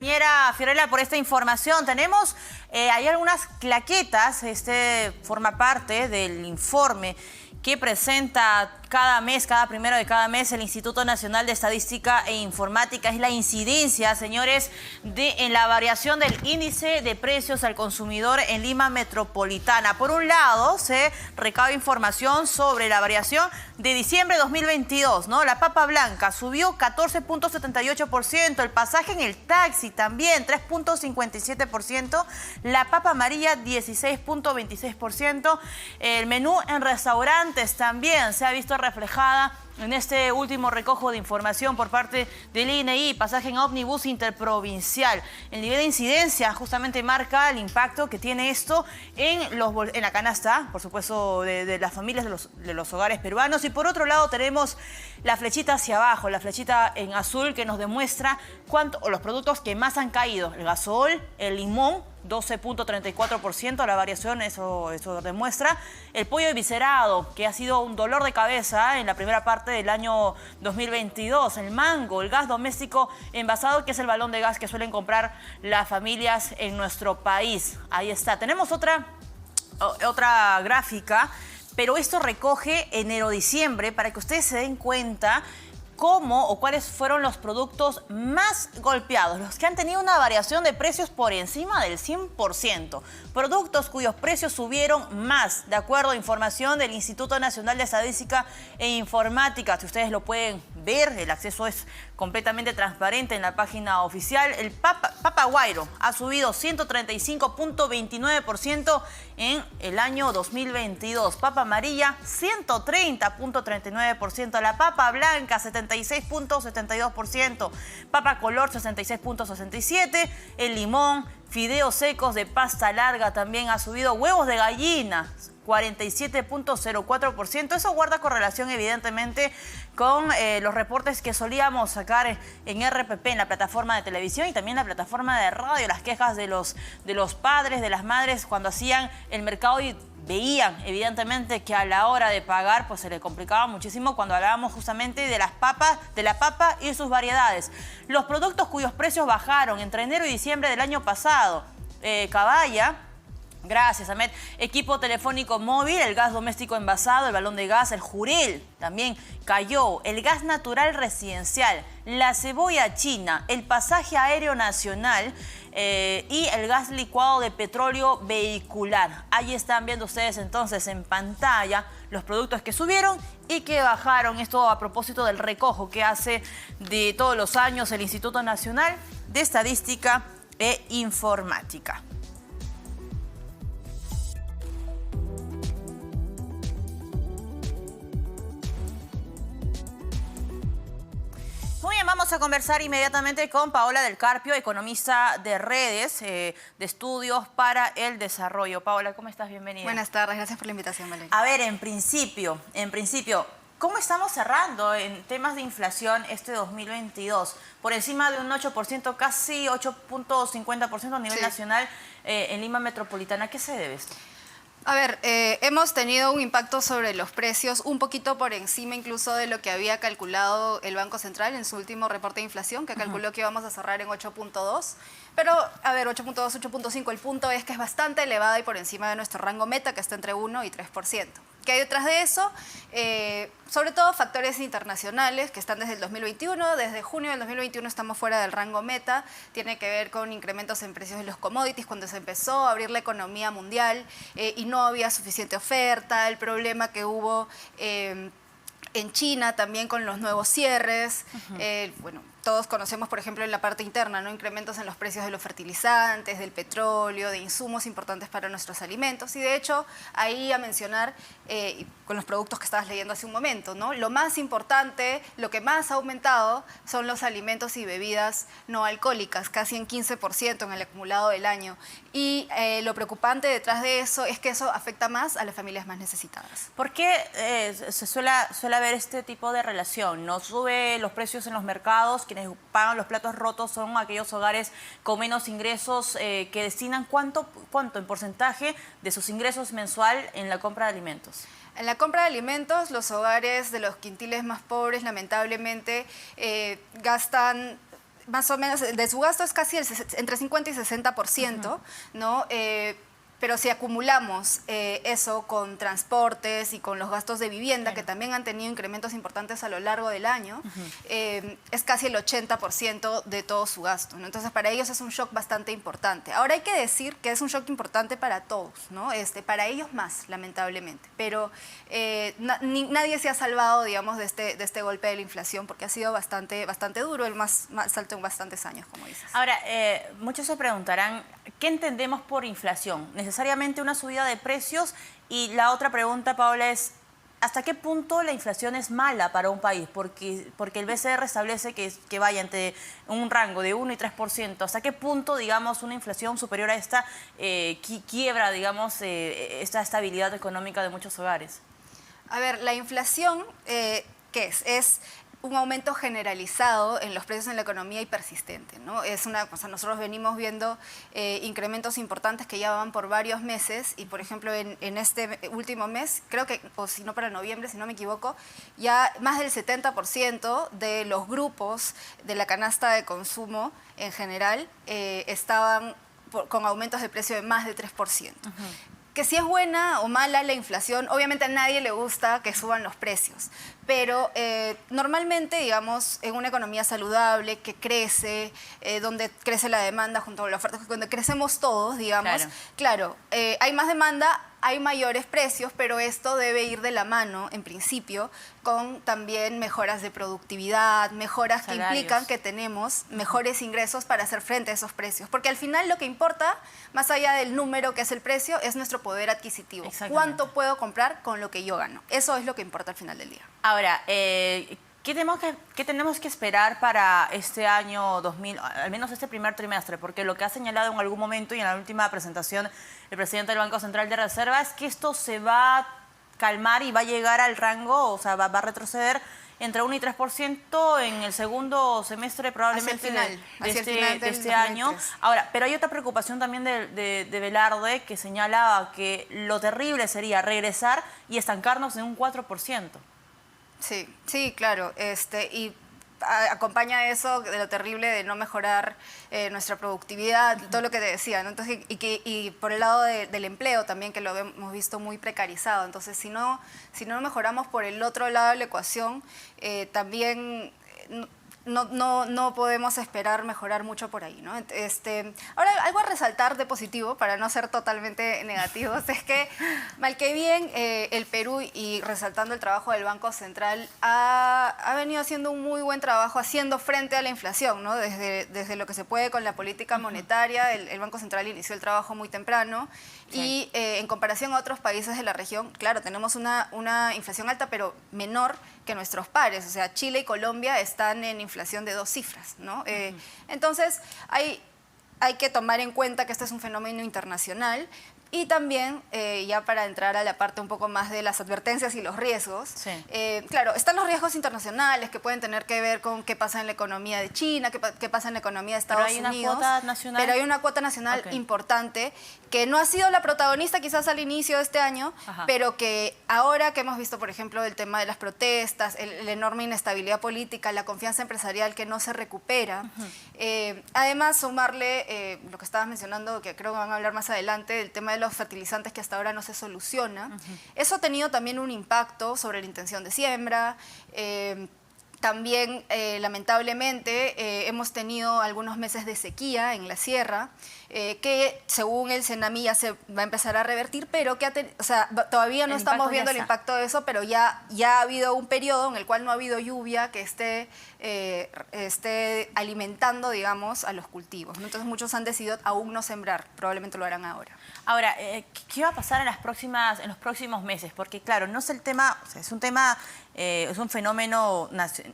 Compañera Fiorella, por esta información. Tenemos hay algunas claquetas, forma parte del informe que presenta cada mes, cada primero de cada mes, el Instituto Nacional de Estadística e Informática. Es la incidencia, señores, en la variación del índice de precios al consumidor en Lima Metropolitana. Por un lado, se recaba información sobre la variación de diciembre de 2022, ¿no? La papa blanca subió 14.78%, el pasaje en el taxi también 3.57%, la papa amarilla 16.26%, el menú en restaurantes también se ha visto reflejada en este último recojo de información por parte del INEI, pasaje en ómnibus interprovincial. El nivel de incidencia justamente marca el impacto que tiene esto en la canasta, por supuesto, de las familias de los hogares peruanos. Y por otro lado tenemos la flechita hacia abajo, la flechita en azul que nos demuestra los productos que más han caído. El gasol, el limón, 12.34%, la variación, eso demuestra. El pollo eviscerado, que ha sido un dolor de cabeza en la primera parte del año 2022. El mango, el gas doméstico envasado, que es el balón de gas que suelen comprar las familias en nuestro país. Ahí está. Tenemos otra gráfica, pero esto recoge enero-diciembre para que ustedes se den cuenta cómo o cuáles fueron los productos más golpeados, los que han tenido una variación de precios por encima del 100%. Productos cuyos precios subieron más, de acuerdo a información del Instituto Nacional de Estadística e Informática. Si ustedes lo pueden ver, el acceso es completamente transparente en la página oficial. El papa guairo ha subido 135.29% en el año 2022. Papa amarilla, 130.39%. La papa blanca, 76.72%. Papa color, 66.67%. El limón, fideos secos de pasta larga también ha subido. Huevos de gallina, 47.04%. Eso guarda correlación evidentemente con los reportes que solíamos sacar en RPP, en la plataforma de televisión y también en la plataforma de radio, las quejas de los padres, de las madres cuando hacían el mercado y veían evidentemente que a la hora de pagar pues se le complicaba muchísimo cuando hablábamos justamente de la papa y sus variedades. Los productos cuyos precios bajaron entre enero y diciembre del año pasado, caballa. Gracias, Ahmed. Equipo telefónico móvil, el gas doméstico envasado, el balón de gas, el jurel también cayó, el gas natural residencial, la cebolla china, el pasaje aéreo nacional y el gas licuado de petróleo vehicular. Ahí están viendo ustedes entonces en pantalla los productos que subieron y que bajaron. Esto a propósito del recojo que hace de todos los años el Instituto Nacional de Estadística e Informática. Muy bien, vamos a conversar inmediatamente con Paola del Carpio, economista de redes, de estudios para el desarrollo. Paola, ¿cómo estás? Bienvenida. Buenas tardes, gracias por la invitación, Valeria. A ver, en principio, ¿cómo estamos cerrando en temas de inflación este 2022? Por encima de un 8%, casi 8.50% a nivel nacional en Lima Metropolitana. ¿A qué se debe esto? A ver, hemos tenido un impacto sobre los precios un poquito por encima incluso de lo que había calculado el Banco Central en su último reporte de inflación, que calculó que íbamos a cerrar en 8.2. Pero, a ver, 8.2, 8.5, el punto es que es bastante elevada y por encima de nuestro rango meta, que está entre 1 y 3%. ¿Qué hay detrás de eso? Sobre todo factores internacionales que están desde el 2021. Desde junio del 2021 estamos fuera del rango meta. Tiene que ver con incrementos en precios de los commodities cuando se empezó a abrir la economía mundial y no había suficiente oferta. El problema que hubo en China también con los nuevos cierres. Bueno, todos conocemos, por ejemplo, en la parte interna, ¿no? Incrementos en los precios de los fertilizantes, del petróleo, de insumos importantes para nuestros alimentos. Y de hecho, ahí a mencionar con los productos que estabas leyendo hace un momento, ¿no? Lo más importante, lo que más ha aumentado son los alimentos y bebidas no alcohólicas, casi en 15% en el acumulado del año. Y lo preocupante detrás de eso es que eso afecta más a las familias más necesitadas. ¿Por qué se suele haber este tipo de relación? ¿No sube los precios en los mercados? Quienes pagan los platos rotos son aquellos hogares con menos ingresos que destinan ¿cuánto en porcentaje de sus ingresos mensual en la compra de alimentos? En la compra de alimentos, los hogares de los quintiles más pobres lamentablemente gastan más o menos, de su gasto es casi entre 50 y 60%, ¿no? Pero si acumulamos eso con transportes y con los gastos de vivienda, que también han tenido incrementos importantes a lo largo del año, es casi el 80% de todo su gasto, ¿no? Entonces, para ellos es un shock bastante importante. Ahora hay que decir que es un shock importante para todos, ¿no? Para ellos más, lamentablemente. Pero nadie se ha salvado, digamos, de este golpe de la inflación, porque ha sido bastante duro, el más alto en bastantes años, como dices. Ahora, muchos se preguntarán, ¿qué entendemos por inflación? ¿Necesariamente una subida de precios? Y la otra pregunta, Paola, es ¿hasta qué punto la inflación es mala para un país? Porque el BCR establece que vaya entre un rango de 1 y 3%. ¿Hasta qué punto, digamos, una inflación superior a esta quiebra, digamos, esta estabilidad económica de muchos hogares? A ver, la inflación, ¿qué es? Es un aumento generalizado en los precios en la economía y persistente, ¿no? Es una cosa, nosotros venimos viendo incrementos importantes que ya van por varios meses y, por ejemplo, en este último mes, creo que, o si no para noviembre, si no me equivoco, ya más del 70% de los grupos de la canasta de consumo en general estaban con aumentos de precio de más de 3%. Que si es buena o mala la inflación, obviamente a nadie le gusta que suban los precios, pero normalmente, digamos, en una economía saludable que crece, donde crece la demanda junto a la oferta, donde crecemos todos, digamos, claro, hay más demanda, hay mayores precios, pero esto debe ir de la mano, en principio, con también mejoras de productividad, mejoras que implican que tenemos mejores ingresos para hacer frente a esos precios. Porque al final lo que importa, más allá del número que es el precio, es nuestro poder adquisitivo. ¿Cuánto puedo comprar con lo que yo gano? Eso es lo que importa al final del día. Ahora, ¿qué tenemos que esperar para este año 2000, al menos este primer trimestre? Porque lo que ha señalado en algún momento y en la última presentación el presidente del Banco Central de Reserva es que esto se va a calmar y va a llegar al rango, o sea, va a retroceder entre 1 y 3% en el segundo semestre probablemente de este año. Ahora, pero hay otra preocupación también de Velarde que señala que lo terrible sería regresar y estancarnos en un 4%. Sí, claro. Y acompaña eso de lo terrible de no mejorar nuestra productividad, todo lo que te decía, ¿no? Entonces, y por el lado del empleo también, que lo hemos visto muy precarizado. Entonces, si no mejoramos por el otro lado de la ecuación, también no podemos esperar mejorar mucho por ahí, ¿no? Ahora, algo a resaltar de positivo, para no ser totalmente negativos, es que, mal que bien, el Perú, y resaltando el trabajo del Banco Central, ha venido haciendo un muy buen trabajo haciendo frente a la inflación, ¿no? Desde lo que se puede con la política monetaria, el Banco Central inició el trabajo muy temprano, y en comparación a otros países de la región, claro, tenemos una inflación alta, pero menor que nuestros pares. O sea, Chile y Colombia están en inflación de 2 cifras, ¿no? Entonces, hay que tomar en cuenta que este es un fenómeno internacional. Y también, ya para entrar a la parte un poco más de las advertencias y los riesgos, claro, están los riesgos internacionales que pueden tener que ver con qué pasa en la economía de China, qué pasa en la economía de Estados Unidos. Pero hay una cuota nacional. Pero hay una cuota nacional importante que no ha sido la protagonista quizás al inicio de este año, pero que ahora que hemos visto, por ejemplo, el tema de las protestas, la enorme inestabilidad política, la confianza empresarial que no se recupera, además sumarle lo que estabas mencionando, que creo que van a hablar más adelante, del tema de los fertilizantes que hasta ahora no se soluciona. Eso ha tenido también un impacto sobre la intención de siembra. También, lamentablemente, hemos tenido algunos meses de sequía en la sierra, que según el CENAMI ya se va a empezar a revertir, pero que todavía no estamos viendo el impacto de eso, pero ya ha habido un periodo en el cual no ha habido lluvia que esté alimentando, digamos, a los cultivos, ¿no? Entonces muchos han decidido aún no sembrar, probablemente lo harán ahora. Ahora, ¿qué va a pasar en los próximos meses? Porque, claro, no es el tema, o sea, es un fenómeno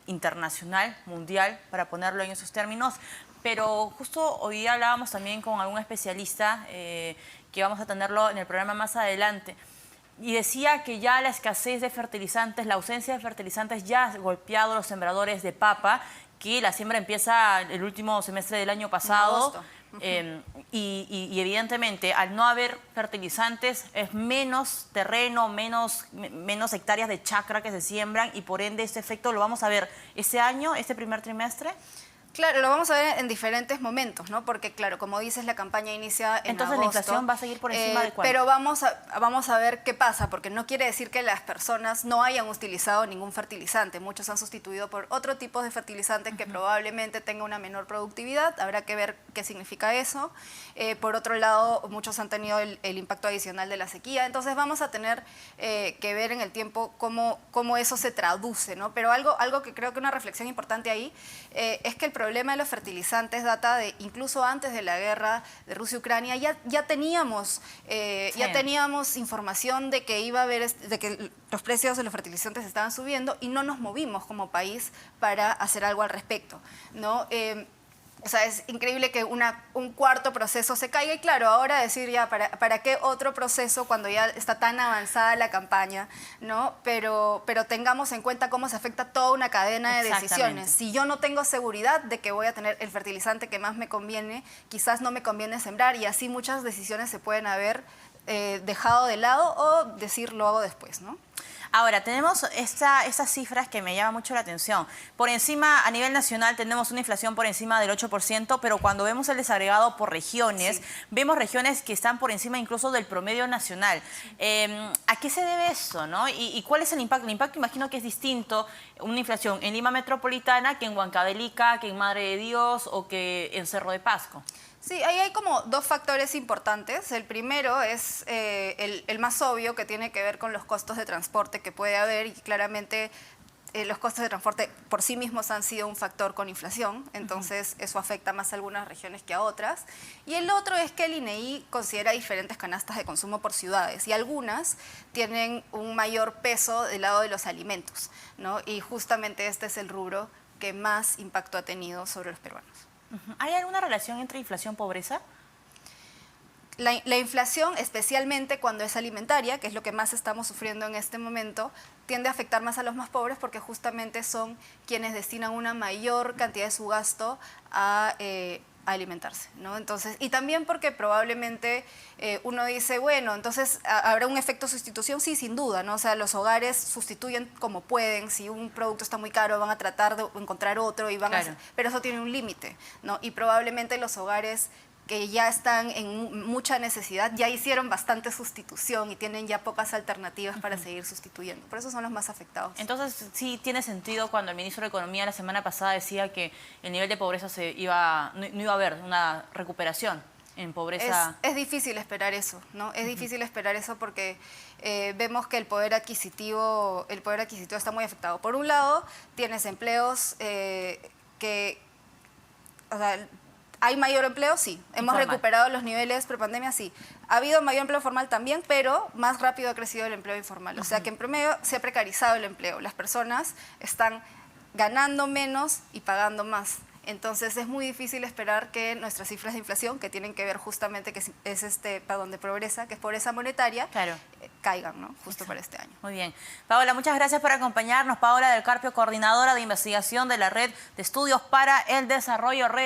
internacional, mundial, para ponerlo en esos términos, pero justo hoy día hablábamos también con algún especialista que vamos a tenerlo en el programa más adelante, y decía que ya la escasez de fertilizantes, la ausencia de fertilizantes ya ha golpeado a los sembradores de papa, que la siembra empieza el último semestre del año pasado. Y evidentemente, al no haber fertilizantes, es menos terreno, menos hectáreas de chacra que se siembran, y por ende este efecto lo vamos a ver este año, este primer trimestre. Claro, lo vamos a ver en diferentes momentos, ¿no? Porque, claro, como dices, la campaña inicia en Entonces agosto, la inflación va a seguir por encima de cuánto. pero vamos a ver qué pasa, porque no quiere decir que las personas no hayan utilizado ningún fertilizante. Muchos han sustituido por otro tipo de fertilizantes que probablemente tenga una menor productividad. Habrá que ver qué significa eso. Por otro lado, muchos han tenido el impacto adicional de la sequía. Entonces vamos a tener que ver en el tiempo cómo eso se traduce, ¿no? Pero algo que creo que una reflexión importante ahí es que el problema de los fertilizantes data de incluso antes de la guerra de Rusia-Ucrania. Ya teníamos información de que iba a haber, de que los precios de los fertilizantes estaban subiendo y no nos movimos como país para hacer algo al respecto, ¿no? O sea, es increíble que un cuarto proceso se caiga y claro, ahora decir ya, ¿para qué otro proceso cuando ya está tan avanzada la campaña? ¿No? Pero tengamos en cuenta cómo se afecta toda una cadena de decisiones. Si yo no tengo seguridad de que voy a tener el fertilizante que más me conviene, quizás no me conviene sembrar y así muchas decisiones se pueden haber dejado de lado o decir lo hago después, ¿no? Ahora, tenemos estas cifras que me llaman mucho la atención. Por encima, a nivel nacional, tenemos una inflación por encima del 8%, pero cuando vemos el desagregado por regiones, vemos regiones que están por encima incluso del promedio nacional. ¿A qué se debe eso, no? ¿Y cuál es el impacto? El impacto imagino que es distinto, una inflación en Lima Metropolitana que en Huancavelica, que en Madre de Dios o que en Cerro de Pasco. Sí, ahí hay como dos factores importantes. El primero es el más obvio, que tiene que ver con los costos de transporte que puede haber y claramente los costos de transporte por sí mismos han sido un factor con inflación, entonces eso afecta más a algunas regiones que a otras. Y el otro es que el INEGI considera diferentes canastas de consumo por ciudades y algunas tienen un mayor peso del lado de los alimentos, ¿no? Y justamente este es el rubro que más impacto ha tenido sobre los peruanos. ¿Hay alguna relación entre inflación y pobreza? La inflación, especialmente cuando es alimentaria, que es lo que más estamos sufriendo en este momento, tiende a afectar más a los más pobres porque justamente son quienes destinan una mayor cantidad de su gasto a alimentarse, ¿no? Entonces, y también porque probablemente uno dice, bueno, entonces ¿habrá un efecto sustitución? Sí, sin duda, ¿no? O sea, los hogares sustituyen como pueden. Si un producto está muy caro, van a tratar de encontrar otro y van a hacer, pero eso tiene un límite, ¿no? Y probablemente los hogares que ya están en mucha necesidad, ya hicieron bastante sustitución y tienen ya pocas alternativas para seguir sustituyendo. Por eso son los más afectados. Entonces, sí tiene sentido cuando el ministro de Economía la semana pasada decía que el nivel de pobreza no iba a haber una recuperación en pobreza. Es difícil esperar eso, ¿no? Es difícil esperar eso porque vemos que el poder adquisitivo está muy afectado. Por un lado, tienes empleos que, o sea, ¿hay mayor empleo? Sí. ¿Hemos recuperado los niveles prepandemia? Sí. Ha habido mayor empleo formal también, pero más rápido ha crecido el empleo informal. O sea que en promedio se ha precarizado el empleo. Las personas están ganando menos y pagando más. Entonces es muy difícil esperar que nuestras cifras de inflación, que tienen que ver justamente que es de pobreza, que es pobreza monetaria, caigan, ¿no? Justo para este año. Muy bien. Paola, muchas gracias por acompañarnos. Paola del Carpio, coordinadora de investigación de la Red de Estudios para el Desarrollo